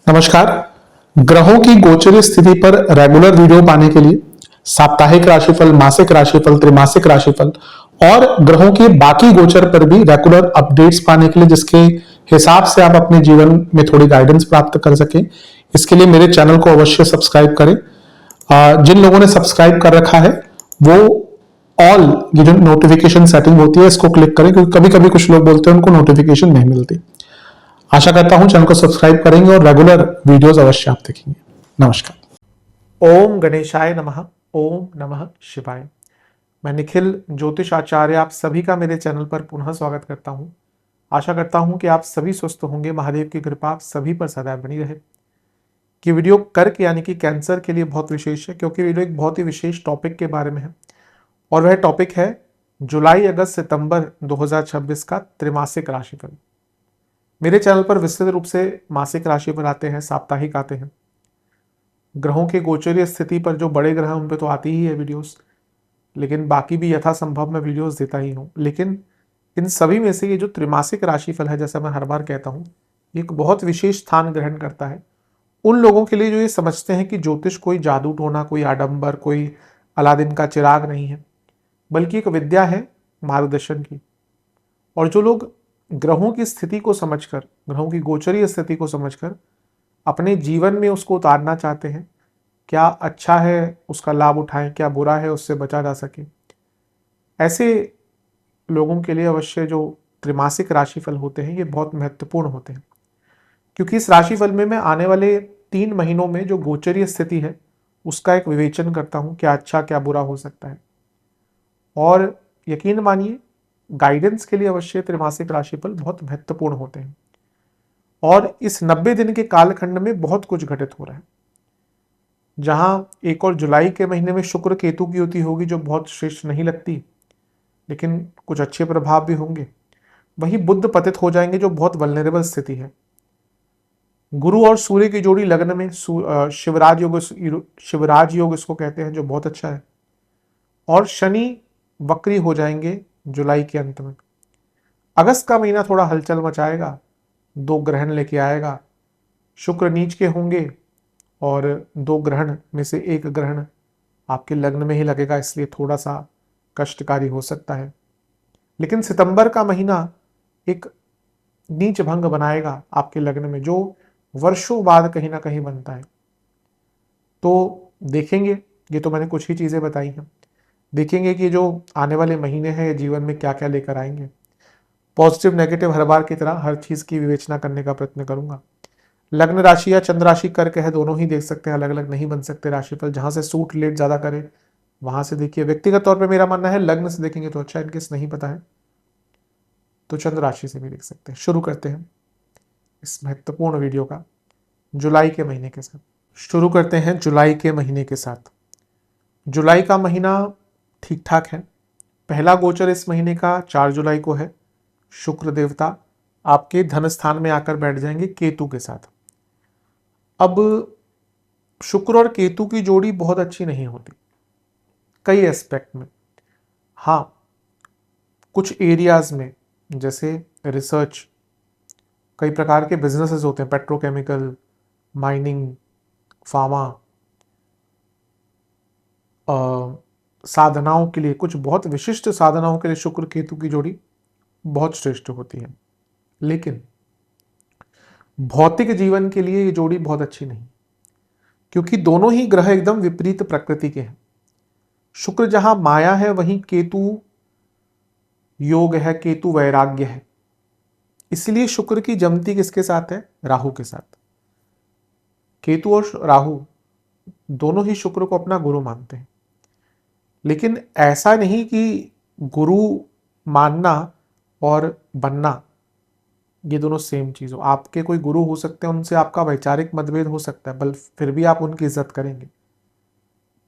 नमस्कार। ग्रहों की गोचरीय स्थिति पर रेगुलर वीडियो पाने के लिए साप्ताहिक राशिफल, मासिक राशिफल, त्रैमासिक राशिफल और ग्रहों के बाकी गोचर पर भी रेगुलर अपडेट्स पाने के लिए, जिसके हिसाब से आप अपने जीवन में थोड़ी गाइडेंस प्राप्त कर सकें, इसके लिए मेरे चैनल को अवश्य सब्सक्राइब करें। जिन लोगों ने सब्सक्राइब कर रखा है वो ऑल ये जो नोटिफिकेशन सेटिंग होती है इसको क्लिक करें, क्योंकि कभी कभी कुछ लोग बोलते हैं उनको नोटिफिकेशन नहीं मिलती। आशा करता हूं चैनल को सब्सक्राइब करेंगे और रेगुलर वीडियोस अवश्य आप देखेंगे। नमस्कार। ओम गणेशाय नमः। ओम नमः शिवाय। मैं निखिल ज्योतिष आचार्य आप सभी का मेरे चैनल पर पुनः स्वागत करता हूं। आशा करता हूं कि आप सभी स्वस्थ होंगे। महादेव की कृपा आप सभी पर सदैव बनी रहे। कि वीडियो कर्क यानी कि कैंसर के लिए बहुत विशेष है, क्योंकि वीडियो एक बहुत ही विशेष टॉपिक के बारे में है और वह टॉपिक है जुलाई, अगस्त, सितंबर 2026 का त्रैमासिक राशिफल। मेरे चैनल पर विस्तृत रूप से मासिक राशिफल आते हैं, साप्ताहिक आते हैं। ग्रहों के गोचरीय स्थिति पर जो बड़े ग्रह हैं उन पे तो आती ही है वीडियोस, लेकिन बाकी भी यथासंभव मैं वीडियोस देता ही हूँ। लेकिन इन सभी में से ये जो त्रैमासिक राशिफल है, जैसा मैं हर बार कहता हूँ, एक बहुत विशेष स्थान ग्रहण करता है उन लोगों के लिए जो ये समझते हैं कि ज्योतिष कोई जादू टोना, कोई आडंबर, कोई अलादीन का चिराग नहीं है, बल्कि एक विद्या है मार्गदर्शन की। और जो लोग ग्रहों की स्थिति को समझकर, ग्रहों की गोचरीय स्थिति को समझकर अपने जीवन में उसको उतारना चाहते हैं, क्या अच्छा है उसका लाभ उठाएं, क्या बुरा है उससे बचा जा सके, ऐसे लोगों के लिए अवश्य जो त्रैमासिक राशिफल होते हैं ये बहुत महत्वपूर्ण होते हैं। क्योंकि इस राशिफल में मैं आने वाले 3 महीनों में जो गोचरीय स्थिति है उसका एक विवेचन करता हूँ, क्या अच्छा क्या बुरा हो सकता है। और यकीन मानिए, गाइडेंस के लिए अवश्य त्रैमासिक राशिफल बहुत महत्वपूर्ण होते हैं। और इस 90 दिन के कालखंड में बहुत कुछ घटित हो रहा है। जहां एक और जुलाई के महीने में शुक्र केतु की युति होगी जो बहुत श्रेष्ठ नहीं लगती, लेकिन कुछ अच्छे प्रभाव भी होंगे। वही बुध पतित हो जाएंगे जो बहुत वल्नरेबल स्थिति है। गुरु और सूर्य की जोड़ी लग्न में शिवराज योग इसको कहते हैं, जो बहुत अच्छा है। और शनि वक्री हो जाएंगे जुलाई के अंत में। अगस्त का महीना थोड़ा हलचल मचाएगा, 2 ग्रहण लेके आएगा। शुक्र नीच के होंगे और 2 ग्रहण में से एक ग्रहण आपके लग्न में ही लगेगा, इसलिए थोड़ा सा कष्टकारी हो सकता है। लेकिन सितंबर का महीना एक नीच भंग बनाएगा आपके लग्न में, जो वर्षों बाद कहीं ना कहीं बनता है। तो देखेंगे, ये तो मैंने कुछ ही चीजें बताई हैं, देखेंगे कि जो आने वाले महीने हैं जीवन में क्या क्या लेकर आएंगे। पॉजिटिव नेगेटिव हर बार की तरह हर चीज की विवेचना करने का प्रयत्न करूंगा। लग्न राशि या चंद्र राशि कर्क है, दोनों ही देख सकते हैं, अलग अलग नहीं बन सकते राशिफल। जहां से सूट रिलेट ज्यादा करे वहां से देखिए। व्यक्तिगत तौर पे मेरा मानना है लग्न से देखेंगे तो अच्छा, इनकेस नहीं पता है तो चंद्र राशि से भी देख सकते हैं। शुरू करते हैं इस महत्वपूर्ण वीडियो का जुलाई के महीने के साथ। शुरू करते हैं जुलाई के महीने के साथ। जुलाई का महीना ठीक ठाक है। पहला गोचर इस महीने का 4 जुलाई को है। शुक्र देवता आपके धन स्थान में आकर बैठ जाएंगे केतु के साथ। अब शुक्र और केतु की जोड़ी बहुत अच्छी नहीं होती कई एस्पेक्ट में। हाँ, कुछ एरियाज में, जैसे रिसर्च, कई प्रकार के बिजनेसेस होते हैं, पेट्रोकेमिकल, माइनिंग, फार्मा, साधनाओं के लिए, कुछ बहुत विशिष्ट साधनाओं के लिए शुक्र केतु की जोड़ी बहुत श्रेष्ठ होती है। लेकिन भौतिक जीवन के लिए ये जोड़ी बहुत अच्छी नहीं, क्योंकि दोनों ही ग्रह एकदम विपरीत प्रकृति के हैं। शुक्र जहां माया है वहीं केतु योग है, केतु वैराग्य है। इसलिए शुक्र की जमती किसके साथ है? राहु के साथ। केतु और राहु दोनों ही शुक्र को अपना गुरु मानते हैं। लेकिन ऐसा नहीं कि गुरु मानना और बनना ये दोनों सेम चीज हो। आपके कोई गुरु हो सकते हैं, उनसे आपका वैचारिक मतभेद हो सकता है, फिर भी आप उनकी इज्जत करेंगे।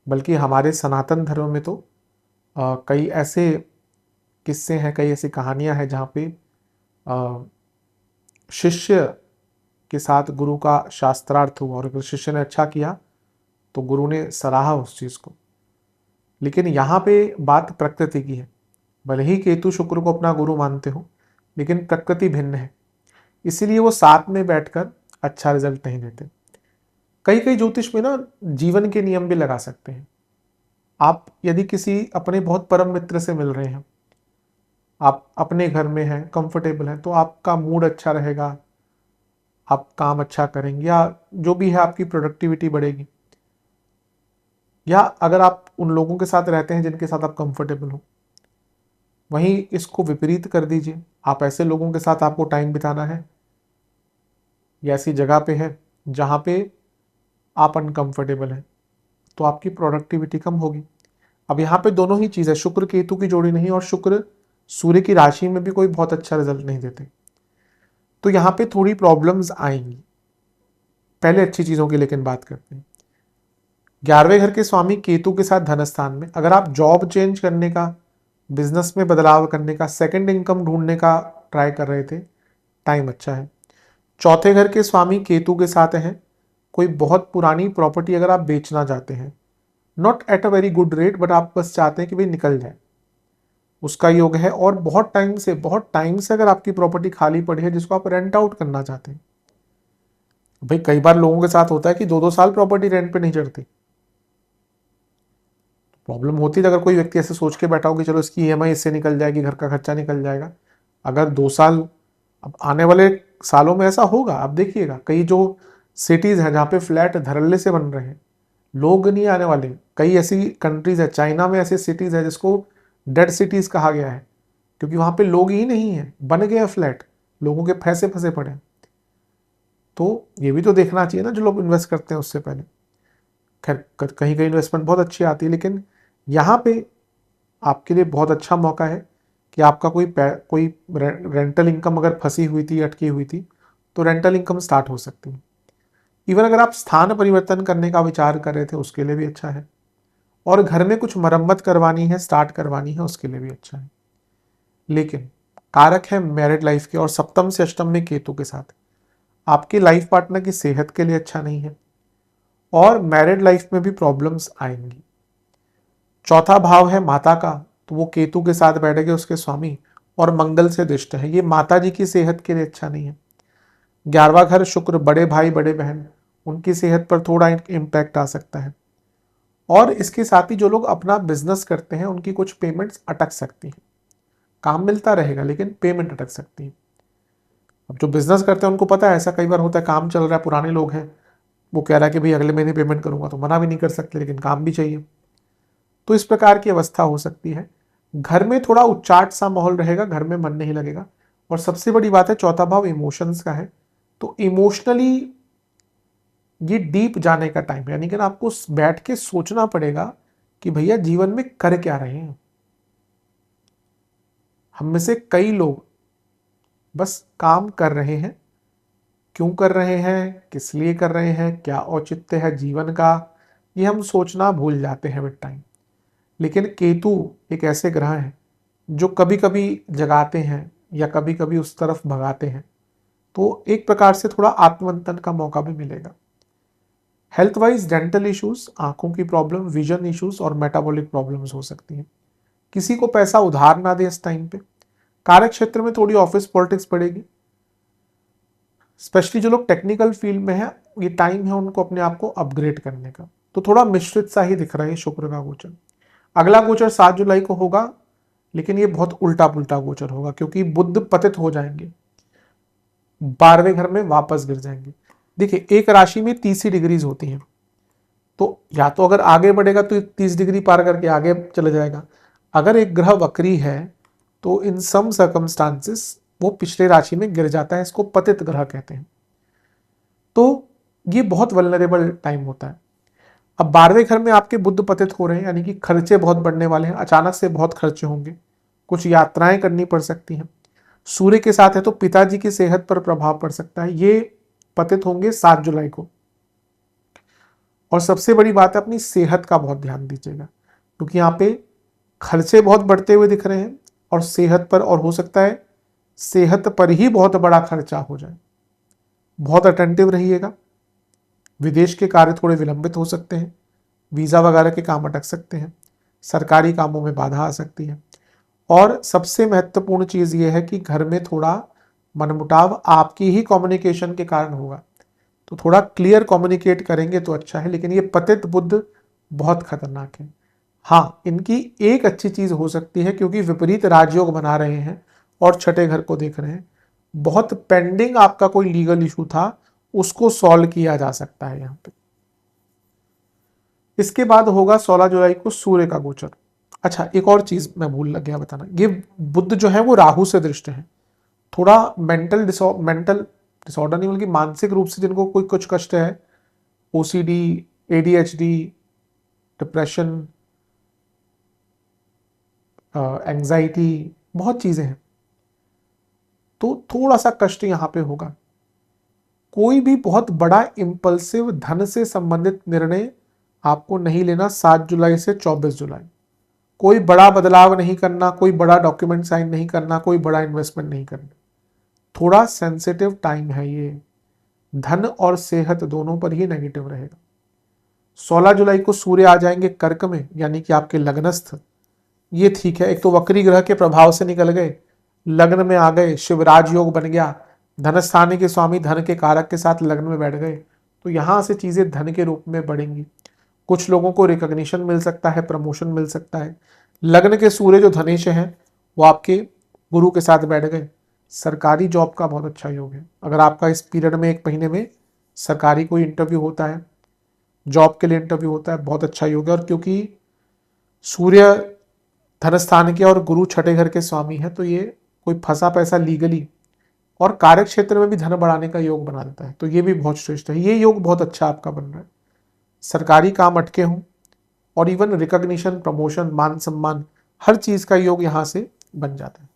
बल्कि हमारे सनातन धर्म में तो कई ऐसे किस्से हैं, कई ऐसी कहानियां हैं जहाँ पे शिष्य के साथ गुरु का शास्त्रार्थ हुआ, और अगर शिष्य ने अच्छा किया तो गुरु ने सराहा उस चीज को। लेकिन यहाँ पे बात प्रकृति की है। भले ही केतु शुक्र को अपना गुरु मानते हो, लेकिन प्रकृति भिन्न है। इसीलिए वो साथ में बैठकर अच्छा रिजल्ट नहीं देते। कई कई ज्योतिष में ना जीवन के नियम भी लगा सकते हैं। आप यदि किसी अपने बहुत परम मित्र से मिल रहे हैं, आप अपने घर में हैं, कंफर्टेबल हैं, तो आपका मूड अच्छा रहेगा, आप काम अच्छा करेंगे, या जो भी है आपकी प्रोडक्टिविटी बढ़ेगी। या अगर आप उन लोगों के साथ रहते हैं जिनके साथ आप कंफर्टेबल हो, वहीं इसको विपरीत कर दीजिए। आप ऐसे लोगों के साथ आपको टाइम बिताना है या ऐसी जगह पे है जहाँ पे आप अनकंफर्टेबल हैं, तो आपकी प्रोडक्टिविटी कम होगी। अब यहाँ पे दोनों ही चीज़ है, शुक्र केतु की जोड़ी नहीं, और शुक्र सूर्य की राशि में भी कोई बहुत अच्छा रिजल्ट नहीं देते, तो यहाँ पे थोड़ी प्रॉब्लम्स आएंगी। पहले अच्छी चीज़ों की लेकिन बात करते हैं। 11वें घर के स्वामी केतु के साथ धन स्थान में, अगर आप जॉब चेंज करने का, बिजनेस में बदलाव करने का, सेकंड इनकम ढूंढने का ट्राई कर रहे थे, टाइम अच्छा है। चौथे घर के स्वामी केतु के साथ हैं, कोई बहुत पुरानी प्रॉपर्टी अगर आप बेचना चाहते हैं, not at a very good rate, but आप बस चाहते हैं कि भाई निकल जाए, उसका योग है। और बहुत टाइम से अगर आपकी प्रॉपर्टी खाली पड़ी है जिसको आप रेंट आउट करना चाहते हैं, भाई कई बार लोगों के साथ होता है कि 2-2 साल प्रॉपर्टी रेंट पे नहीं चढ़ती, प्रॉब्लम होती है। अगर कोई व्यक्ति ऐसे सोच के बैठा हो कि चलो इसकी ईएमआई इससे निकल जाएगी, घर का खर्चा निकल जाएगा, अगर 2 साल, अब आने वाले सालों में ऐसा होगा। अब देखिएगा कई जो सिटीज हैं जहाँ पे फ्लैट धड़ल्ले से बन रहे हैं, लोग नहीं आने वाले। कई ऐसी कंट्रीज है, चाइना में ऐसी सिटीज है जिसको डेड सिटीज कहा गया है, क्योंकि वहाँ पे लोग ही नहीं है, बन गए फ्लैट, लोगों के पैसे फंसे पड़े हैं। तो ये भी तो देखना चाहिए ना जो लोग इन्वेस्ट करते हैं उससे पहले। खैर कहीं कहीं इन्वेस्टमेंट बहुत अच्छी आती है, लेकिन यहाँ पे आपके लिए बहुत अच्छा मौका है कि आपका कोई रेंटल इनकम अगर फंसी हुई थी, अटकी हुई थी, तो रेंटल इनकम स्टार्ट हो सकती है। इवन अगर आप स्थान परिवर्तन करने का विचार कर रहे थे, उसके लिए भी अच्छा है। और घर में कुछ मरम्मत करवानी है, स्टार्ट करवानी है, उसके लिए भी अच्छा है। लेकिन कारक है मैरिड लाइफ के, और सप्तम से अष्टम में केतु के साथ, आपके लाइफ पार्टनर की सेहत के लिए अच्छा नहीं है, और मैरिड लाइफ में भी प्रॉब्लम्स आएंगी। चौथा भाव है माता का, तो वो केतु के साथ बैठेंगे उसके स्वामी, और मंगल से दिष्ट है, ये माता जी की सेहत के लिए अच्छा नहीं है। 11वां घर शुक्र, बड़े भाई बड़े बहन, उनकी सेहत पर थोड़ा इम्पैक्ट आ सकता है। और इसके साथ ही जो लोग अपना बिजनेस करते हैं उनकी कुछ पेमेंट्स अटक सकती हैं, काम मिलता रहेगा लेकिन पेमेंट अटक सकती है। अब जो बिजनेस करते हैं उनको पता है, ऐसा कई बार होता है, काम चल रहा है, पुराने लोग हैं, वो कह रहा है कि भाई अगले महीने पेमेंट करूंगा, तो मना भी नहीं कर सकते, लेकिन काम भी चाहिए, तो इस प्रकार की अवस्था हो सकती है। घर में थोड़ा उच्चाट सा माहौल रहेगा, घर में मन नहीं लगेगा। और सबसे बड़ी बात है, चौथा भाव इमोशंस का है, तो इमोशनली ये डीप जाने का टाइम है, यानी कि आपको बैठ के सोचना पड़ेगा कि भैया जीवन में कर क्या रहे हैं। हम में से कई लोग बस काम कर रहे हैं, क्यों कर रहे हैं, किस लिए कर रहे हैं, क्या औचित्य है जीवन का, ये हम सोचना भूल जाते हैं विद टाइम। लेकिन केतु एक ऐसे ग्रह हैं जो कभी कभी जगाते हैं या कभी कभी उस तरफ भगाते हैं, तो एक प्रकार से थोड़ा आत्ममंथन का मौका भी मिलेगा। हेल्थ वाइज डेंटल इश्यूज, आंखों की प्रॉब्लम, विजन इश्यूज और मेटाबॉलिक प्रॉब्लम्स हो सकती हैं। किसी को पैसा उधार ना दे इस टाइम पे। कार्य क्षेत्र में थोड़ी ऑफिस पॉलिटिक्स बढ़ेगी, स्पेशली जो लोग टेक्निकल फील्ड में है, ये टाइम है उनको अपने आप को अपग्रेड करने का। तो थोड़ा मिश्रित सा ही दिख रहा है शुक्र का गोचर। अगला गोचर 7 जुलाई को होगा, लेकिन ये बहुत उल्टा पुल्टा गोचर होगा, क्योंकि बुध पतित हो जाएंगे, 12वें घर में वापस गिर जाएंगे। देखिए एक राशि में 30 डिग्रीज होती हैं, तो या तो अगर आगे बढ़ेगा तो 30 डिग्री पार करके आगे चले जाएगा। अगर एक ग्रह वक्री है तो इन सम सर्कमस्टांसेस वो पिछले राशि में गिर जाता है, इसको पतित ग्रह कहते हैं। तो ये बहुत वल्नरेबल टाइम होता है। अब 12वें घर में आपके बुध पतित हो रहे हैं, यानी कि खर्चे बहुत बढ़ने वाले हैं, अचानक से बहुत खर्चे होंगे, कुछ यात्राएं करनी पड़ सकती हैं। सूर्य के साथ है तो पिताजी की सेहत पर प्रभाव पड़ सकता है। ये पतित होंगे 7 जुलाई को। और सबसे बड़ी बात है, अपनी सेहत का बहुत ध्यान दीजिएगा, क्योंकि यहाँ पे खर्चे बहुत बढ़ते हुए दिख रहे हैं, और सेहत पर, और हो सकता है सेहत पर ही बहुत बड़ा खर्चा हो जाए। बहुत अटेंटिव रहिएगा। विदेश के कार्य थोड़े विलंबित हो सकते हैं, वीज़ा वगैरह के काम अटक सकते हैं, सरकारी कामों में बाधा आ सकती है। और सबसे महत्वपूर्ण चीज़ ये है कि घर में थोड़ा मनमुटाव आपकी ही कम्युनिकेशन के कारण होगा। तो थोड़ा क्लियर कम्युनिकेट करेंगे तो अच्छा है। लेकिन ये पतित बुध बहुत खतरनाक है। हाँ, इनकी एक अच्छी चीज हो सकती है, क्योंकि विपरीत राजयोग बना रहे हैं और छठे घर को देख रहे हैं, बहुत पेंडिंग आपका कोई लीगल इशू था उसको सॉल्व किया जा सकता है यहाँ पे। इसके बाद होगा 16 जुलाई को सूर्य का गोचर। अच्छा, एक और चीज मैं भूल लग गया बताना, ये बुध जो है वो राहु से दृष्ट है। थोड़ा मेंटल डिसऑर्डर नहीं, बल्कि मानसिक रूप से जिनको कोई कुछ कष्ट है, ओसीडी, एडीएचडी, डिप्रेशन, एंजाइटी, बहुत चीजें हैं, तो थोड़ा सा कष्ट यहां पे होगा। कोई भी बहुत बड़ा इंपल्सिव धन से संबंधित निर्णय आपको नहीं लेना 7 जुलाई से 24 जुलाई। कोई बड़ा बदलाव नहीं करना, कोई बड़ा डॉक्यूमेंट साइन नहीं करना, कोई बड़ा इन्वेस्टमेंट नहीं करना। थोड़ा सेंसिटिव टाइम है ये, धन और सेहत दोनों पर ही नेगेटिव रहेगा। 16 जुलाई को सूर्य आ जाएंगे कर्क में, यानी कि आपके लग्नस्थ। ये ठीक है, एक तो वक्री ग्रह के प्रभाव से निकल गए, लग्न में आ गए, शिवराज योग बन गया, धनस्थानी के स्वामी धन के कारक के साथ लग्न में बैठ गए, तो यहां से चीजें धन के रूप में बढ़ेंगी। कुछ लोगों को रिकॉग्निशन मिल सकता है, प्रमोशन मिल सकता है। लग्न के सूर्य जो धनेश हैं वो आपके गुरु के साथ बैठ गए, सरकारी जॉब का बहुत अच्छा योग है। अगर आपका इस पीरियड में 1 महीने में सरकारी कोई इंटरव्यू होता है, जॉब के लिए इंटरव्यू होता है, बहुत अच्छा योग है। और क्योंकि सूर्य धन स्थान के और गुरु छठे घर के स्वामी है, तो ये कोई फंसा पैसा लीगली और कार्य क्षेत्र में भी धन बढ़ाने का योग बना देता है, तो ये भी बहुत श्रेष्ठ है। ये योग बहुत अच्छा आपका बन रहा है। सरकारी काम अटके हों और इवन रिकॉग्निशन, प्रमोशन, मान सम्मान, हर चीज का योग यहां से बन जाता है।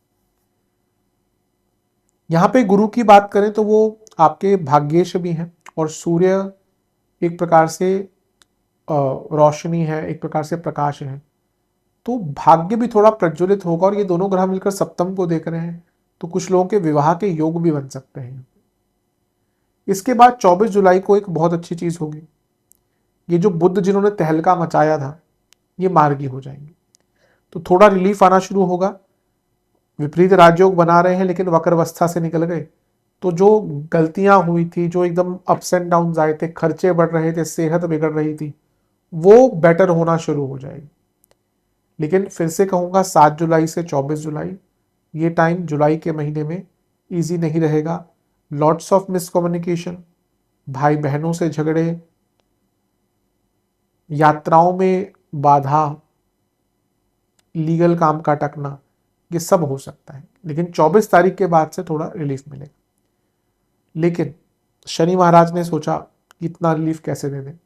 यहां पे गुरु की बात करें तो वो आपके भाग्येश भी हैं, और सूर्य एक प्रकार से रोशनी है, एक प्रकार से प्रकाश है, तो भाग्य भी थोड़ा प्रज्वलित होगा। और ये दोनों ग्रह मिलकर सप्तम को देख रहे हैं, तो कुछ लोगों के विवाह के योग भी बन सकते हैं। इसके बाद 24 जुलाई को एक बहुत अच्छी चीज होगी, ये जो बुध जिन्होंने तहलका मचाया था ये मार्गी हो जाएंगे, तो थोड़ा रिलीफ आना शुरू होगा। विपरीत राजयोग बना रहे हैं लेकिन वक्रावस्था से निकल गए, तो जो गलतियां हुई थी, जो एकदम अप्स एंड डाउन आए थे, खर्चे बढ़ रहे थे, सेहत बिगड़ रही थी, वो बेटर होना शुरू हो जाएगी। लेकिन फिर से कहूंगा 7 जुलाई से 24 जुलाई ये टाइम जुलाई के महीने में इजी नहीं रहेगा। लॉट्स ऑफ मिसकम्युनिकेशन, भाई बहनों से झगड़े, यात्राओं में बाधा, लीगल काम का अटकना, ये सब हो सकता है। लेकिन 24 तारीख के बाद से थोड़ा रिलीफ मिलेगा। लेकिन शनि महाराज ने सोचा कि इतना रिलीफ कैसे दे दें,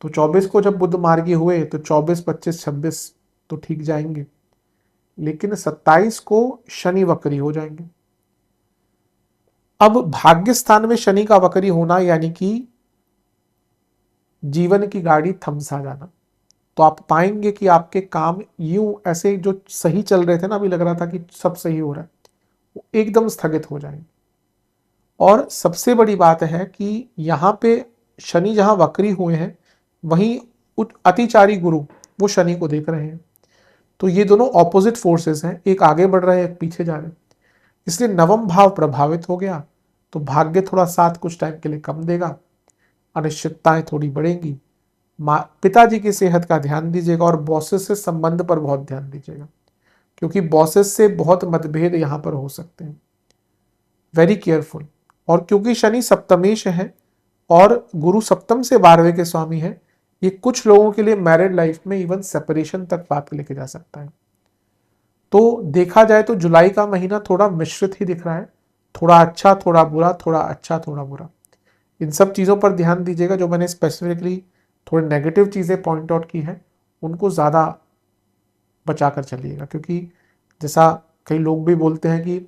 तो 24 को जब बुध मार्गी हुए तो 24, 25, 26 तो ठीक जाएंगे, लेकिन 27 को शनि वक्री हो जाएंगे। अब भाग्य स्थान में शनि का वक्री होना यानी कि जीवन की गाड़ी थमसा जाना, तो आप पाएंगे कि आपके काम यूं ऐसे जो सही चल रहे थे ना, अभी लग रहा था कि सब सही हो रहा है, वो एकदम स्थगित हो जाएंगे। और सबसे बड़ी बात है कि यहां पे शनि जहां वक्री हुए हैं, वहीं अतिचारी गुरु वो शनि को देख रहे हैं, तो ये दोनों ऑपोजिट फोर्सेस हैं, एक आगे बढ़ रहे हैं, एक पीछे जा रहे हैं। इसलिए नवम भाव प्रभावित हो गया, तो भाग्य थोड़ा साथ कुछ टाइम के लिए कम देगा, अनिश्चितताएं थोड़ी बढ़ेंगी। पिताजी की सेहत का ध्यान दीजिएगा, और बॉसेस से संबंध पर बहुत ध्यान दीजिएगा, क्योंकि बॉसेस से बहुत मतभेद यहां पर हो सकते हैं। Very careful. और क्योंकि शनि सप्तमेश है और गुरु सप्तम से 12वें के स्वामी है, ये कुछ लोगों के लिए मैरिड लाइफ में इवन सेपरेशन तक बात लेके जा सकता है। तो देखा जाए तो जुलाई का महीना थोड़ा मिश्रित ही दिख रहा है, थोड़ा अच्छा थोड़ा बुरा, थोड़ा अच्छा थोड़ा बुरा। इन सब चीज़ों पर ध्यान दीजिएगा। जो मैंने स्पेसिफिकली थोड़ी नेगेटिव चीज़ें पॉइंट आउट की हैं, उनको ज़्यादा बचा कर चलिएगा, क्योंकि जैसा कई लोग भी बोलते हैं कि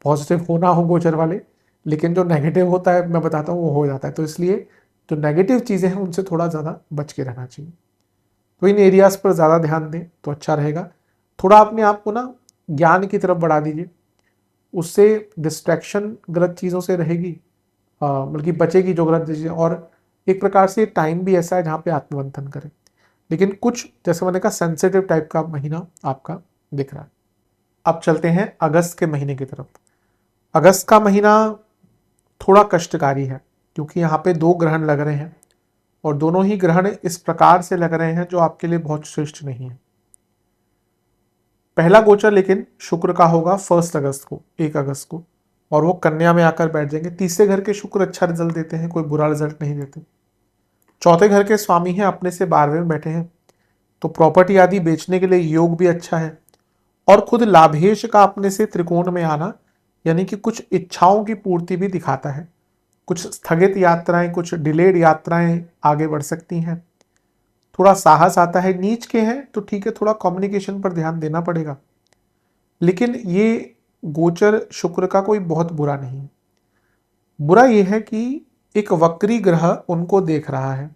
पॉजिटिव होना हो गोचर वाले, लेकिन जो नेगेटिव होता है मैं बताता हूँ वो हो जाता है। तो इसलिए जो नेगेटिव चीज़ें हैं उनसे थोड़ा ज़्यादा बच के रहना चाहिए। तो इन एरियाज पर ज़्यादा ध्यान दें तो अच्छा रहेगा। थोड़ा अपने आप को ना ज्ञान की तरफ बढ़ा दीजिए, उससे डिस्ट्रैक्शन गलत चीज़ों से रहेगी, बल्कि बचेगी जो गलत चीज़ें। और एक प्रकार से टाइम भी ऐसा है जहाँ पे आत्ममंथन करें। लेकिन कुछ जैसे मैंने कहा सेंसिटिव टाइप का महीना आपका दिख रहा है। अब चलते हैं अगस्त के महीने की तरफ। अगस्त का महीना थोड़ा कष्टकारी है। क्योंकि यहाँ पे 2 ग्रहण लग रहे हैं और दोनों ही ग्रहण इस प्रकार से लग रहे हैं जो आपके लिए बहुत श्रेष्ठ नहीं है। पहला गोचर लेकिन शुक्र का होगा 1 अगस्त को, और वो कन्या में आकर बैठ जाएंगे। तीसरे घर के शुक्र अच्छा रिजल्ट देते हैं, कोई बुरा रिजल्ट नहीं देते। चौथे घर के स्वामी हैं, अपने से 12वें में बैठे हैं, तो प्रॉपर्टी आदि बेचने के लिए योग भी अच्छा है। और खुद लाभेश का अपने से त्रिकोण में आना यानी कि कुछ इच्छाओं की पूर्ति भी दिखाता है। कुछ स्थगित यात्राएं, कुछ डिलेड यात्राएं आगे बढ़ सकती हैं। थोड़ा साहस आता है। नीच के हैं तो ठीक है, थोड़ा कम्युनिकेशन पर ध्यान देना पड़ेगा, लेकिन ये गोचर शुक्र का कोई बहुत बुरा नहीं है। बुरा यह है कि एक वक्री ग्रह उनको देख रहा है।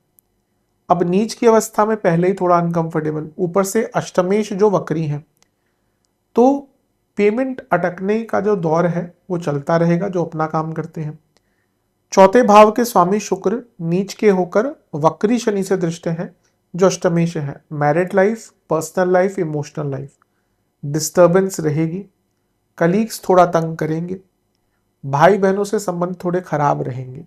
अब नीच की अवस्था में पहले ही थोड़ा अनकंफर्टेबल, ऊपर से अष्टमेश जो वक्री हैं, तो पेमेंट अटकने का जो दौर है वो चलता रहेगा जो अपना काम करते हैं। चौथे भाव के स्वामी शुक्र नीच के होकर वक्री शनि से दृष्ट है जो अष्टमेश है। Married life, personal life, emotional life disturbance रहेगी। कलीग्स थोड़ा तंग करेंगे। भाई बहनों से संबंध थोड़े खराब रहेंगे।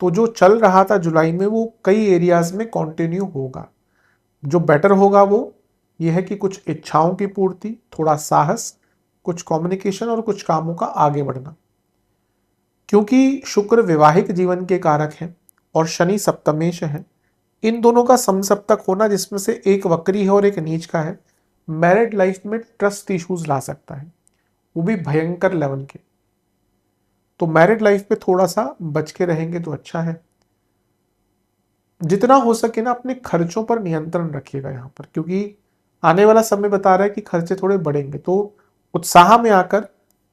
तो जो चल रहा था जुलाई में वो कई एरियाज में कंटिन्यू होगा। जो बेटर होगा वो यह है कि कुछ इच्छाओं की पूर्ति, थोड़ा साहस, कुछ कम्युनिकेशन और कुछ कामों का आगे बढ़ना। क्योंकि शुक्र विवाहिक जीवन के कारक हैं और शनि सप्तमेश है, इन दोनों का समसप्तक होना, जिसमें से एक वक्री है और एक नीच का है, मैरिड लाइफ में ट्रस्ट इश्यूज ला सकता है, वो भी भयंकर लेवल के। तो मैरिड लाइफ पे थोड़ा सा बच के रहेंगे तो अच्छा है। जितना हो सके ना अपने खर्चों पर नियंत्रण रखिएगा यहाँ पर, क्योंकि आने वाला समय बता रहा है कि खर्चे थोड़े बढ़ेंगे। तो उत्साह में आकर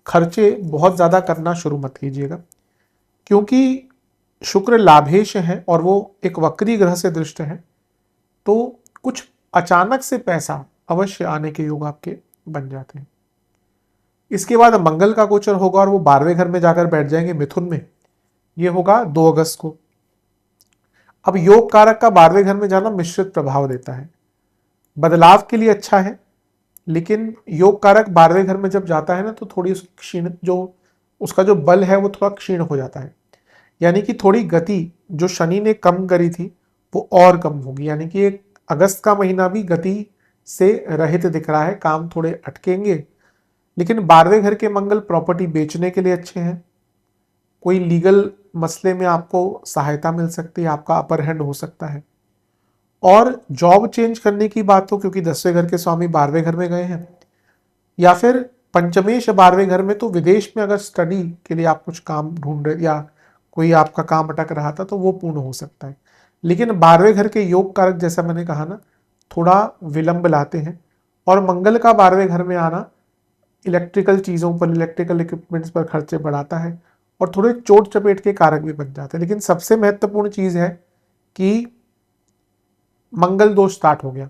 खर्चे बहुत ज्यादा करना शुरू मत कीजिएगा, क्योंकि शुक्र लाभेश है और वो एक वक्री ग्रह से दृष्ट है। तो कुछ अचानक से पैसा अवश्य आने के योग आपके बन जाते हैं। इसके बाद मंगल का गोचर होगा और वो 12वें घर में जाकर बैठ जाएंगे मिथुन में। ये होगा 2 अगस्त को। अब योग कारक का 12वें घर में जाना मिश्रित प्रभाव देता है। बदलाव के लिए अच्छा है, लेकिन योग कारक 12वें घर में जब जाता है ना तो थोड़ी क्षीण, जो उसका जो बल है वो थोड़ा क्षीण हो जाता है। यानी कि थोड़ी गति जो शनि ने कम करी थी वो और कम होगी। यानी कि 1 अगस्त का महीना भी गति से रहित दिख रहा है, काम थोड़े अटकेंगे। लेकिन 12वें घर के मंगल प्रॉपर्टी बेचने के लिए अच्छे हैं। कोई लीगल मसले में आपको सहायता मिल सकती है, आपका अपर हैंड हो सकता है। और जॉब चेंज करने की बात हो, क्योंकि 10वें घर के स्वामी 12वें घर में गए हैं, या फिर पंचमेश 12वें घर में, तो विदेश में अगर स्टडी के लिए आप कुछ काम ढूंढ रहे या कोई आपका काम अटक रहा था तो वो पूर्ण हो सकता है। लेकिन 12वें घर के योग कारक, जैसा मैंने कहा ना, थोड़ा विलंब लाते हैं। और मंगल का 12वें घर में आना इलेक्ट्रिकल चीज़ों पर, इलेक्ट्रिकल इक्विपमेंट्स पर खर्चे बढ़ाता है और थोड़े चोट चपेट के कारक भी बन जाते हैं। लेकिन सबसे महत्वपूर्ण चीज़ है कि मंगल दोष स्टार्ट हो गया,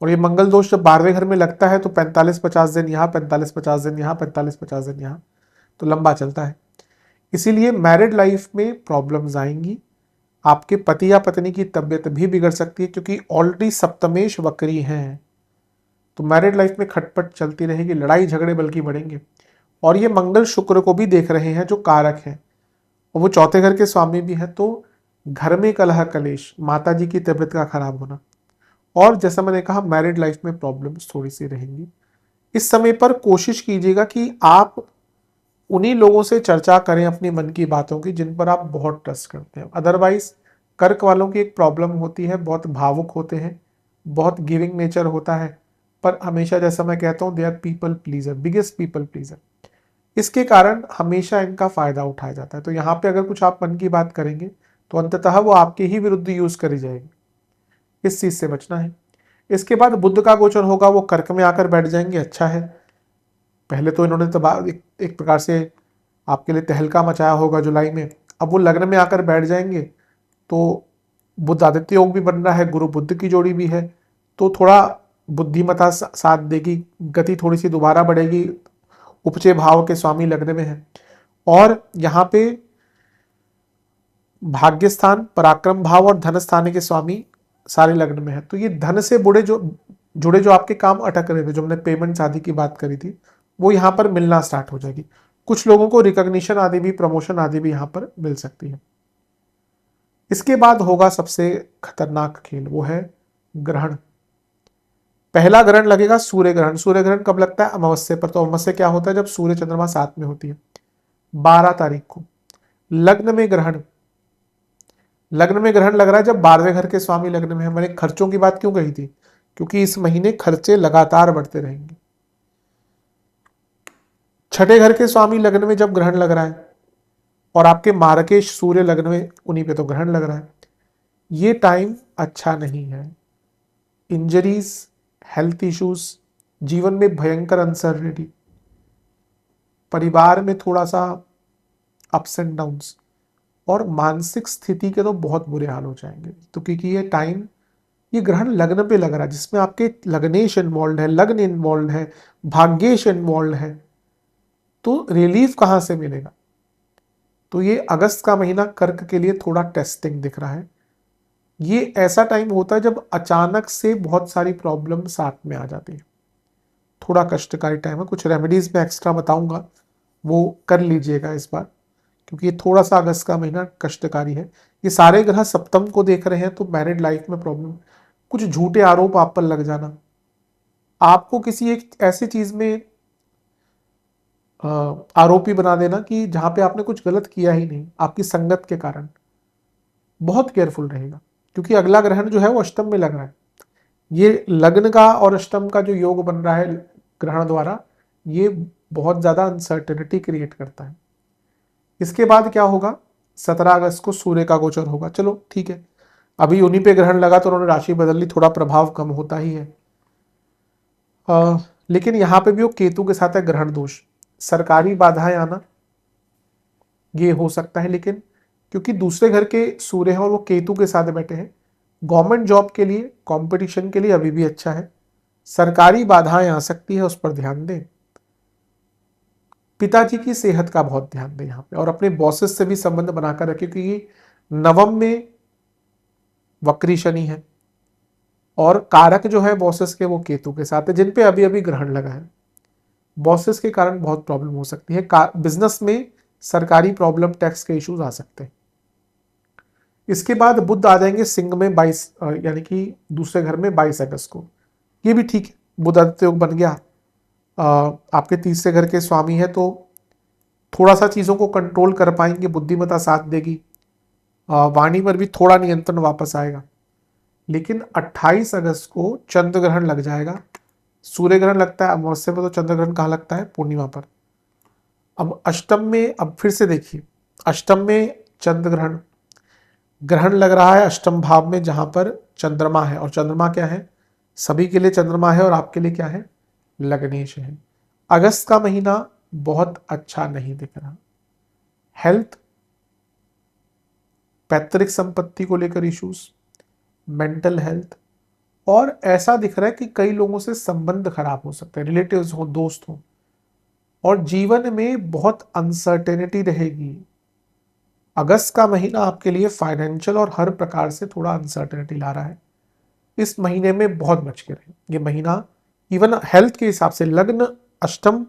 और ये मंगल दोष जब 12वें घर में लगता है तो 45-50 दिन यहाँ, 45-50 दिन यहाँ, 45-50 दिन यहाँ, तो लंबा चलता है। इसीलिए मैरिड लाइफ में प्रॉब्लम्स आएंगी। आपके पति या पत्नी की तबीयत भी बिगड़ सकती है, क्योंकि ऑलरेडी सप्तमेश वक्री हैं। तो मैरिड लाइफ में खटपट चलती रहेगी, लड़ाई झगड़े बल्कि बढ़ेंगे। और ये मंगल शुक्र को भी देख रहे हैं जो कारक हैं, और वो चौथे घर के स्वामी भी हैं। तो घर में कलह कलेश, माता जी की तबीयत का खराब होना, और जैसा मैंने कहा मैरिड लाइफ में प्रॉब्लम्स थोड़ी सी रहेंगी। इस समय पर कोशिश कीजिएगा कि आप उन्हीं लोगों से चर्चा करें अपनी मन की बातों की जिन पर आप बहुत ट्रस्ट करते हैं। अदरवाइज कर्क वालों की एक प्रॉब्लम होती है, बहुत भावुक होते हैं, बहुत गिविंग नेचर होता है, पर हमेशा, जैसा मैं कहता हूँ, they are people pleaser, biggest people pleaser. इसके कारण हमेशा इनका फायदा उठाया जाता है। तो यहाँ पे अगर कुछ आप मन की बात करेंगे तो अंततः वो आपके ही विरुद्ध यूज करी जाएगी। इस चीज से बचना है। इसके बाद बुध का गोचर होगा, वो कर्क में आकर बैठ जाएंगे, अच्छा है। पहले तो इन्होंने एक प्रकार से आपके लिए तहलका मचाया होगा जुलाई में। अब वो लग्न में आकर बैठ जाएंगे तो बुध आदित्य योग भी बन रहा है, गुरु बुध की जोड़ी भी है, तो थोड़ा बुद्धिमता साथ देगी, गति थोड़ी सी दोबारा बढ़ेगी। उपचे भाव के स्वामी लग्न में है, और यहाँ पे भाग्य स्थान, पराक्रम भाव और धन स्थान के स्वामी सारे लग्न में है। तो ये धन से जुड़े जो आपके काम अटक रहे थे, जो हमने पेमेंट आदि की बात करी थी, वो यहाँ पर मिलना स्टार्ट हो जाएगी। कुछ लोगों को रिकॉग्निशन आदि भी, प्रमोशन आदि भी यहाँ पर मिल सकती है। इसके बाद होगा सबसे खतरनाक खेल, वो है ग्रहण। पहला ग्रहण लगेगा सूर्य ग्रहण। सूर्य ग्रहण कब लगता है? अमावस्या पर। तो अमावस्या क्या होता है? जब सूर्य चंद्रमा साथ में होती है। 12 तारीख को लग्न में ग्रहण। लग्न में ग्रहण लग रहा है जब 12वें घर के स्वामी लग्न में है। मैंने खर्चों की बात क्यों कही थी? क्योंकि इस महीने खर्चे लगातार बढ़ते रहेंगे। छठे घर के स्वामी लग्न में जब ग्रहण लग रहा है और आपके मार्केश सूर्य लग्न में, उन्हीं पे तो ग्रहण लग रहा है, ये टाइम अच्छा नहीं है। इंजरीज, हेल्थ इश्यूज, जीवन में भयंकर अनसर्टेनिटी, परिवार में थोड़ा सा अप्स एंड डाउन्स, और मानसिक स्थिति के तो बहुत बुरे हाल हो जाएंगे। तो क्योंकि ये टाइम, ये ग्रहण लग्न पे लग रहा है जिसमें आपके लग्नेश इन्वॉल्व है, लग्न इन्वॉल्व है, भाग्येश इन्वॉल्व है, तो रिलीफ कहां से मिलेगा? तो ये अगस्त का महीना कर्क के लिए थोड़ा टेस्टिंग दिख रहा है। ये ऐसा टाइम होता है जब अचानक से बहुत सारी प्रॉब्लम साथ में आ जाती है। थोड़ा कष्टकारी टाइम है। कुछ रेमेडीज में एक्स्ट्रा बताऊंगा, वो कर लीजिएगा इस बार, क्योंकि ये थोड़ा सा अगस्त का महीना कष्टकारी है। ये सारे ग्रह सप्तम को देख रहे हैं, तो मैरिड लाइफ में प्रॉब्लम, कुछ झूठे आरोप आप पर लग जाना, आपको किसी एक ऐसी चीज में आरोपी बना देना कि जहां पे आपने कुछ गलत किया ही नहीं, आपकी संगत के कारण। बहुत केयरफुल रहेगा, क्योंकि अगला ग्रहण जो है वो अष्टम में लग रहा है। ये लग्न का और अष्टम का जो योग बन रहा है ग्रहण द्वारा, ये बहुत ज्यादा अनसर्टेनिटी क्रिएट करता है। इसके बाद क्या होगा? 17 अगस्त को सूर्य का गोचर होगा। चलो ठीक है, अभी उन्हीं पे ग्रहण लगा तो उन्होंने राशि बदल ली, थोड़ा प्रभाव कम होता ही है। लेकिन यहां पे भी वो केतु के साथ है ग्रहण दोष, सरकारी बाधाएं आना ये हो सकता है। लेकिन क्योंकि दूसरे घर के सूर्य हैं और वो केतु के साथ बैठे हैं, गवर्नमेंट जॉब के लिए, कंपटीशन के लिए अभी भी अच्छा है। सरकारी बाधाएं आ सकती है, उस पर ध्यान दें। पिताजी की सेहत का बहुत ध्यान दें यहाँ पे, और अपने बॉसेस से भी संबंध बनाकर रखें, क्योंकि नवम में वक्री शनि है और कारक जो है बॉसेस के वो केतु के साथ है, जिन पे अभी अभी ग्रहण लगा है। बॉसेस के कारण बहुत प्रॉब्लम हो सकती है। बिजनेस में सरकारी प्रॉब्लम, टैक्स के इश्यूज आ सकते हैं। इसके बाद बुध आ जाएंगे सिंह में 22, यानी कि दूसरे घर में 22 अगस्त को। ये भी ठीक है, बुध आदित्य योग बन गया। आपके तीसरे घर के स्वामी है, तो थोड़ा सा चीजों को कंट्रोल कर पाएंगे, बुद्धिमत्ता साथ देगी। वाणी पर भी थोड़ा नियंत्रण वापस आएगा। लेकिन 28 अगस्त को चंद्र ग्रहण लग जाएगा। सूर्य ग्रहण लगता है अमावस्या पर, तो चंद्र ग्रहण कहाँ लगता है? पूर्णिमा पर। अब अष्टम में, अब फिर से देखिए, अष्टम में चंद्र ग्रहण, ग्रहण लग रहा है अष्टम भाव में, जहां पर चंद्रमा है, और चंद्रमा क्या है? सभी के लिए चंद्रमा है, और आपके लिए क्या है? लग्नेश है। अगस्त का महीना बहुत अच्छा नहीं दिख रहा। हेल्थ, पैतृक संपत्ति को लेकर इश्यूज, मेंटल हेल्थ, और ऐसा दिख रहा है कि कई लोगों से संबंध खराब हो सकते हैं, रिलेटिव्स हो, दोस्त हो, और जीवन में बहुत अनसर्टेनिटी रहेगी। अगस्त का महीना आपके लिए फाइनेंशियल और हर प्रकार से थोड़ा अनसर्टेनिटी ला रहा है। इस महीने में बहुत बच के रहे। ये महीना इवन हेल्थ के हिसाब से, लग्न अष्टम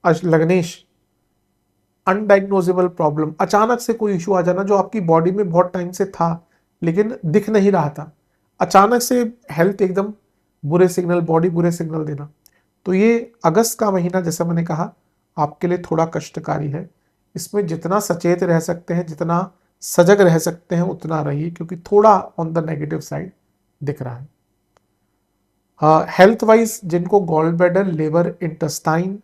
लग्नेश, अनडायग्नोजेबल प्रॉब्लम, अचानक से कोई इशू आ जाना जो आपकी बॉडी में बहुत टाइम से था लेकिन दिख नहीं रहा था, अचानक से हेल्थ एकदम बुरे सिग्नल, बॉडी बुरे सिग्नल देना। तो ये अगस्त का महीना, जैसा मैंने कहा, आपके लिए थोड़ा कष्टकारी है। इसमें जितना सचेत रह सकते हैं, जितना सजग रह सकते हैं, उतना रहिए, क्योंकि थोड़ा ऑन द नेगेटिव साइड दिख रहा है। हेल्थ वाइज जिनको गॉल ब्लैडर, लेबर, intestine,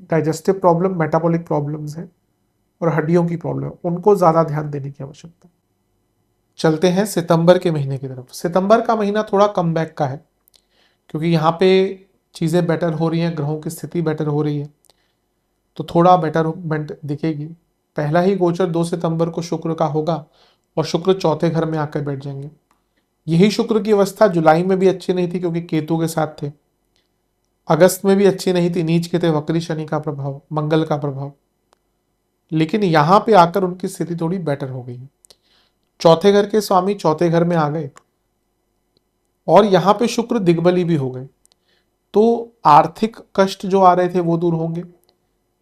digestive problem, metabolic problems हैं और हड्डियों की प्रॉब्लम, उनको ज़्यादा ध्यान देने की आवश्यकता। चलते हैं सितंबर के महीने की तरफ। सितंबर का महीना थोड़ा कम बैक का है, क्योंकि यहाँ पे चीज़ें बेटर हो रही हैं, ग्रहों की स्थिति बेटर हो रही है, तो थोड़ा बेटरमेंट दिखेगी। पहला ही गोचर 2 सितंबर को शुक्र का होगा, और शुक्र चौथे घर में आकर बैठ जाएंगे। यही शुक्र की अवस्था जुलाई में भी अच्छी नहीं थी, क्योंकि केतु के साथ थे। अगस्त में भी अच्छी नहीं थी, नीच के थे, वक्री शनि का प्रभाव, मंगल का प्रभाव। लेकिन यहां पे आकर उनकी स्थिति थोड़ी बेटर हो गई। चौथे घर के स्वामी चौथे घर में आ गए, और यहां पे शुक्र दिग्बली भी हो गए, तो आर्थिक कष्ट जो आ रहे थे वो दूर होंगे।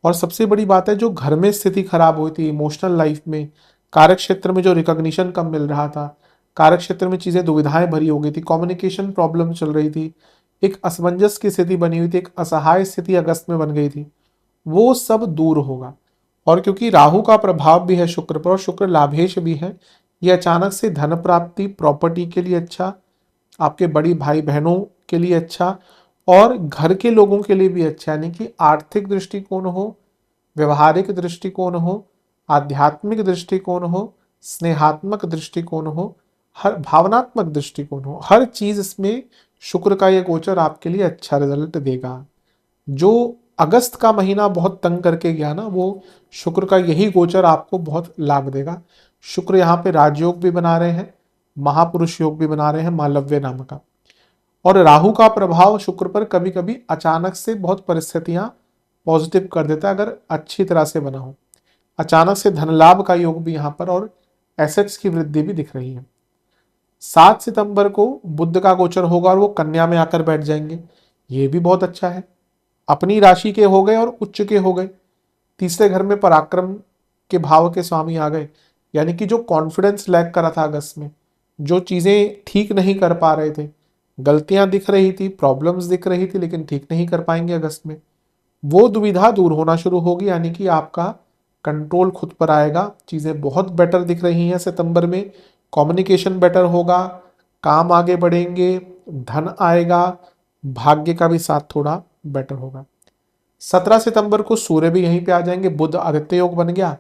और सबसे बड़ी बात है, जो घर में स्थिति खराब हुई थी, इमोशनल लाइफ में कार्य क्षेत्र में जो रिकॉग्निशन कम मिल रहा था, कार्य क्षेत्र में चीजें दुविधाएं भरी हो गई थी, कम्युनिकेशन प्रॉब्लम चल रही थी, एक असमंजस की स्थिति बनी हुई थी, एक असहाय स्थिति अगस्त में बन गई थी, वो सब दूर होगा। और क्योंकि राहु का प्रभाव भी है शुक्र पर और शुक्र लाभेश भी है, ये अचानक से धन प्राप्ति, प्रॉपर्टी के लिए अच्छा, आपके बड़ी भाई बहनों के लिए अच्छा और घर के लोगों के लिए भी अच्छा, यानी कि आर्थिक दृष्टिकोण हो, व्यवहारिक दृष्टिकोण हो, आध्यात्मिक दृष्टिकोण हो, स्नेहात्मक दृष्टिकोण हो, हर भावनात्मक दृष्टिकोण हो, हर चीज इसमें शुक्र का ये गोचर आपके लिए अच्छा रिजल्ट देगा। जो अगस्त का महीना बहुत तंग करके गया ना, वो शुक्र का यही गोचर आपको बहुत लाभ देगा। शुक्र यहाँ पे राजयोग भी बना रहे हैं, महापुरुष योग भी बना रहे हैं मालव्य नाम का। और राहु का प्रभाव शुक्र पर कभी कभी अचानक से बहुत परिस्थितियां पॉजिटिव कर देता है अगर अच्छी तरह से बना हो। अचानक से धन लाभ का योग भी यहाँ पर और एसेट्स की वृद्धि भी दिख रही है। 7 सितंबर को बुध का गोचर होगा और वो कन्या में आकर बैठ जाएंगे, ये भी बहुत अच्छा है। अपनी राशि के हो गए और उच्च के हो गए, तीसरे घर में पराक्रम के भाव के स्वामी आ गए, यानी कि जो कॉन्फिडेंस लैक करा था अगस्त में, जो चीजें ठीक नहीं कर पा रहे थे, गलतियां दिख रही थी, प्रॉब्लम्स दिख रही थी, लेकिन ठीक नहीं कर पाएंगे अगस्त में, वो दुविधा दूर होना शुरू होगी, यानी कि आपका कंट्रोल खुद पर आएगा। चीजें बहुत बेटर दिख रही हैं सितंबर में, कम्युनिकेशन बेटर होगा, काम आगे बढ़ेंगे, धन आएगा, भाग्य का भी साथ थोड़ा बेटर होगा। 17 सितंबर को सूर्य भी यहीं पे आ जाएंगे, बुध आदित्य योग बन गया,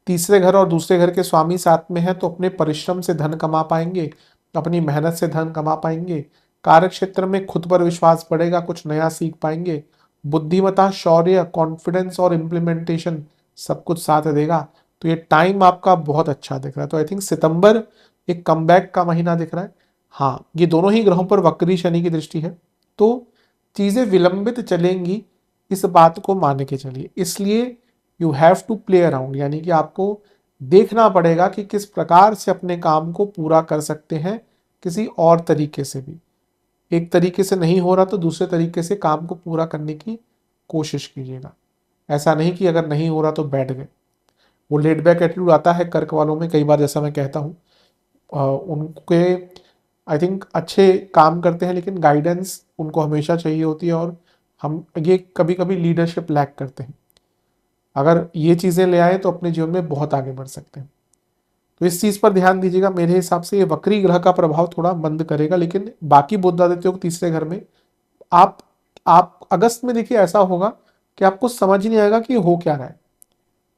तीसरे घर और दूसरे घर के स्वामी साथ में है, तो अपने परिश्रम से धन कमा पाएंगे, अपनी मेहनत से धन कमा पाएंगे, कार्य क्षेत्र में खुद पर विश्वास बढ़ेगा, कुछ नया सीख पाएंगे, बुद्धिमत्ता, शौर्य, कॉन्फिडेंस और इम्प्लीमेंटेशन सब कुछ साथ देगा। तो ये टाइम आपका बहुत अच्छा दिख रहा है। तो आई थिंक सितंबर एक कमबैक का महीना दिख रहा है। हाँ, ये दोनों ही ग्रहों पर वक्री शनि की दृष्टि है, तो चीजें विलंबित चलेंगी, इस बात को मान के चलिए। इसलिए you have to play around, यानी कि आपको देखना पड़ेगा कि किस प्रकार से अपने काम को पूरा कर सकते हैं, किसी और तरीके से भी। एक तरीके से नहीं हो रहा तो दूसरे तरीके से काम को पूरा करने की कोशिश कीजिएगा। ऐसा नहीं कि अगर नहीं हो रहा तो बैठ गए, वो लेट बैक एटीट्यूड आता है कर्क वालों में कई बार, जैसा मैं कहता हूँ। उनके आई थिंक अच्छे काम करते हैं, लेकिन गाइडेंस उनको हमेशा चाहिए होती है, और हम ये कभी कभी लीडरशिप लैक करते हैं। अगर ये चीज़ें ले आए तो अपने जीवन में बहुत आगे बढ़ सकते हैं। तो इस चीज़ पर ध्यान दीजिएगा। मेरे हिसाब से ये वक्री ग्रह का प्रभाव थोड़ा मंद करेगा, लेकिन बाकी बुध आदित्य योग तीसरे घर में आप अगस्त में देखिए ऐसा होगा कि आपको समझ ही नहीं आएगा कि हो क्या रहा है,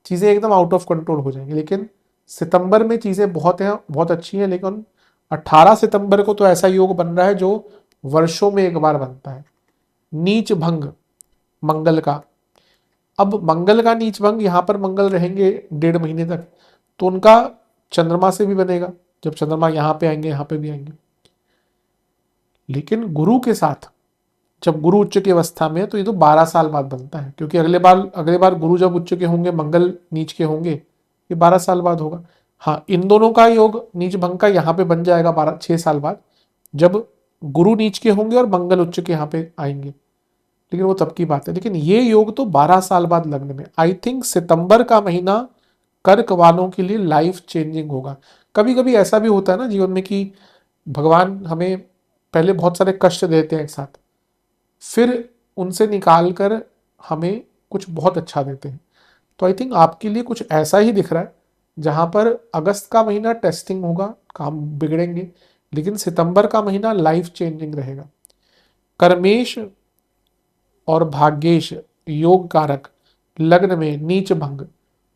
चीज़ें एकदम आउट ऑफ कंट्रोल हो जाएंगी। लेकिन सितंबर में चीज़ें बहुत हैं, बहुत अच्छी हैं, लेकिन 18 सितंबर को तो ऐसा योग बन रहा है जो वर्षों में एक बार बनता है, नीच भंग मंगल का। अब मंगल का नीच भंग, यहाँ पर मंगल रहेंगे 1.5 महीने तक, तो उनका चंद्रमा से भी बनेगा, जब चंद्रमा यहाँ पे आएंगे यहाँ पे भी आएंगे। लेकिन गुरु के साथ जब गुरु उच्च की अवस्था में है तो ये तो 12 साल बाद बनता है, क्योंकि अगले बार गुरु जब उच्च के होंगे, मंगल नीच के होंगे, ये 12 साल बाद होगा। हाँ, इन दोनों का योग नीच भंग का यहाँ पे बन जाएगा 6 साल बाद, जब गुरु नीच के होंगे और मंगल उच्च के यहाँ पे आएंगे, लेकिन वो तब की बात है। लेकिन ये योग तो 12 साल बाद लगने में, आई थिंक सितंबर का महीना कर्क वालों के लिए लाइफ चेंजिंग होगा। कभी कभी ऐसा भी होता है ना जीवन में कि भगवान हमें पहले बहुत सारे कष्ट देते हैं एक साथ, फिर उनसे निकाल कर हमें कुछ बहुत अच्छा देते हैं। तो आई थिंक आपके लिए कुछ ऐसा ही दिख रहा है, जहां पर अगस्त का महीना टेस्टिंग होगा, काम बिगड़ेंगे, लेकिन सितंबर का महीना लाइफ चेंजिंग रहेगा। कर्मेश और भाग्येश योग कारक लग्न में नीच भंग,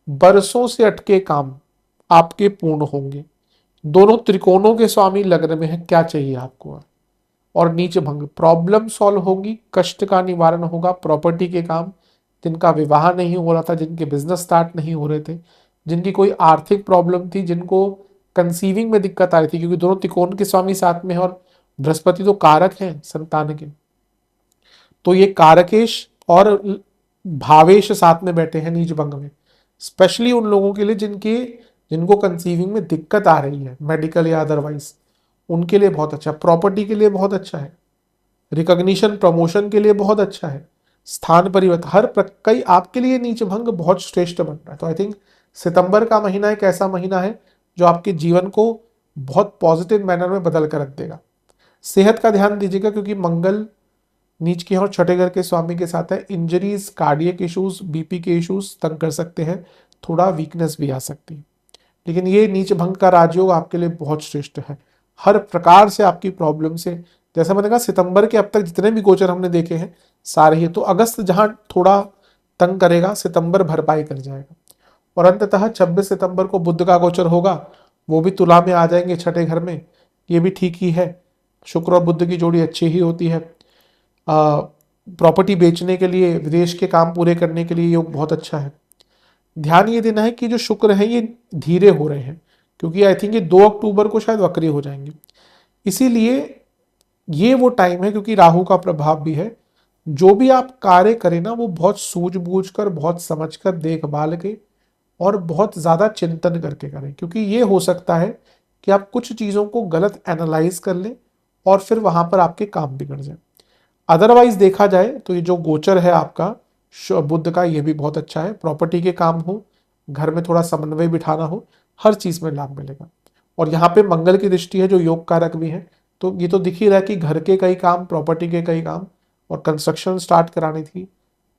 बरसों से अटके काम आपके पूर्ण होंगे। दोनों त्रिकोणों के स्वामी लग्न में है, क्या चाहिए आपको। और नीच भंग, प्रॉब्लम सॉल्व होगी, कष्ट का निवारण होगा, प्रॉपर्टी के काम, जिनका विवाह नहीं हो रहा था, जिनके बिजनेस स्टार्ट नहीं हो रहे थे, जिनकी कोई आर्थिक प्रॉब्लम थी, जिनको कंसीविंग में दिक्कत आ रही थी, क्योंकि दोनों त्रिकोण के स्वामी साथ में है और बृहस्पति तो कारक हैं संतान के, तो ये कारकेश और भावेश साथ में बैठे हैं नीच भंग में। स्पेशली उन लोगों के लिए जिनको कंसीविंग में दिक्कत आ रही है, मेडिकल या अदरवाइज, उनके लिए बहुत अच्छा, प्रॉपर्टी के लिए बहुत अच्छा है, रिकॉग्निशन प्रमोशन के लिए बहुत अच्छा है, स्थान परिवर्तन, कई आपके लिए नीच भंग बहुत श्रेष्ठ बन रहा है। तो आई थिंक सितंबर का महीना एक ऐसा महीना है जो आपके जीवन को बहुत पॉजिटिव मैनर में बदल कर रख देगा। सेहत का ध्यान दीजिएगा क्योंकि मंगल नीच के और छठे घर के स्वामी के साथ है। इंजरीज, कार्डियक इश्यूज, बीपी के इश्यूज तंग कर सकते हैं, थोड़ा वीकनेस भी आ सकती है। लेकिन ये नीच भंग का राजयोग आपके लिए बहुत श्रेष्ठ है। हर प्रकार से आपकी प्रॉब्लम से, जैसा मैंने कहा सितंबर के अब तक जितने भी गोचर हमने देखे हैं सारे ही, तो अगस्त जहां थोड़ा तंग करेगा, सितंबर भरपाई कर जाएगा। और अंततः 26 सितंबर को बुध का गोचर होगा, वो भी तुला में आ जाएंगे छठे घर में, ये भी ठीक ही है। शुक्र और बुध की जोड़ी अच्छी ही होती है। प्रॉपर्टी बेचने के लिए, विदेश के काम पूरे करने के लिए योग बहुत अच्छा है। ध्यान ये देना है कि जो शुक्र है ये धीरे हो रहे हैं, क्योंकि आई थिंक ये 2 अक्टूबर को शायद वक्री हो जाएंगे। इसीलिए ये वो टाइम है, क्योंकि राहु का प्रभाव भी है। जो भी आप कार्य करें ना, वो बहुत सूझबूझ कर, बहुत समझ कर, देखभाल के और बहुत ज़्यादा चिंतन करके करें, क्योंकि ये हो सकता है कि आप कुछ चीज़ों को गलत एनालाइज कर लें और फिर वहाँ पर आपके काम बिगड़ जाए। अदरवाइज देखा जाए तो ये जो गोचर है आपका बुध का, ये भी बहुत अच्छा है। प्रॉपर्टी के काम हो, घर में थोड़ा समन्वय बिठाना हो, हर चीज़ में लाभ मिलेगा। और यहाँ पे मंगल की दृष्टि है जो योग कारक भी है, तो ये तो दिख ही रहा है कि घर के कई काम, प्रॉपर्टी के कई काम और कंस्ट्रक्शन स्टार्ट करानी थी,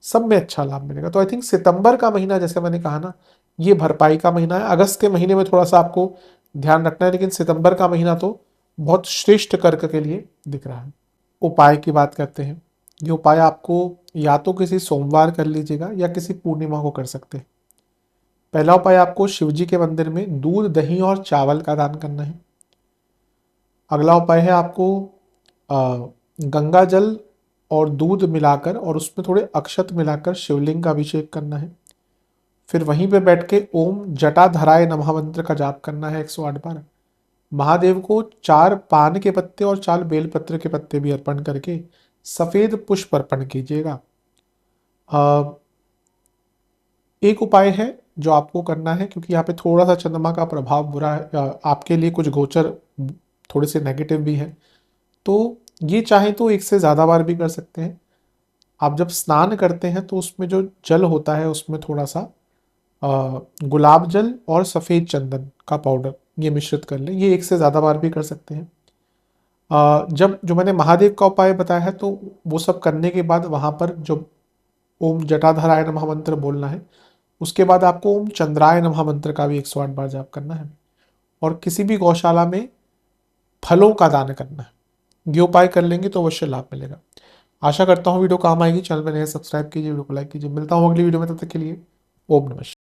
सब में अच्छा लाभ मिलेगा। तो आई थिंक सितंबर का महीना, जैसे मैंने कहा ना, ये भरपाई का महीना है। अगस्त के महीने में थोड़ा सा आपको ध्यान रखना है, लेकिन सितंबर का महीना तो बहुत श्रेष्ठ कर्क के लिए दिख रहा है। उपाय की बात करते हैं। ये उपाय आपको या तो किसी सोमवार कर लीजिएगा या किसी पूर्णिमा को कर सकते हैं। पहला उपाय आपको शिवजी के मंदिर में दूध, दही और चावल का दान करना है। अगला उपाय है आपको गंगा जल और दूध मिलाकर और उसमें थोड़े अक्षत मिलाकर शिवलिंग का अभिषेक करना है। फिर वहीं पे बैठ के ओम जटाधराय नमः मंत्र का जाप करना है 108 बार। महादेव को 4 पान के पत्ते और 4 बेलपत्र के पत्ते भी अर्पण करके सफेद पुष्प अर्पण कीजिएगा। एक उपाय है जो आपको करना है, क्योंकि यहाँ पे थोड़ा सा चंद्रमा का प्रभाव बुरा है, आपके लिए कुछ गोचर थोड़े से नेगेटिव भी है, तो ये चाहे तो एक से ज़्यादा बार भी कर सकते हैं। आप जब स्नान करते हैं तो उसमें जो जल होता है उसमें थोड़ा सा गुलाब जल और सफ़ेद चंदन का पाउडर ये मिश्रित कर लें। ये एक से ज़्यादा बार भी कर सकते हैं। जब जो मैंने महादेव का उपाय बताया है, तो वो सब करने के बाद वहाँ पर जो ओम जटाधराय नमः मंत्र बोलना है, उसके बाद आपको ओम चंद्राय नमः मंत्र का भी 108 बार जाप करना है। और किसी भी गौशाला में फलों का दान करना है। ये उपाय कर लेंगे तो अवश्य लाभ मिलेगा। आशा करता हूँ वीडियो काम आएगी। चैनल में नए सब्सक्राइब कीजिए, वीडियो को लाइक कीजिए। मिलता हूँ अगली वीडियो में, तब तक के लिए ओम नमः शिवाय।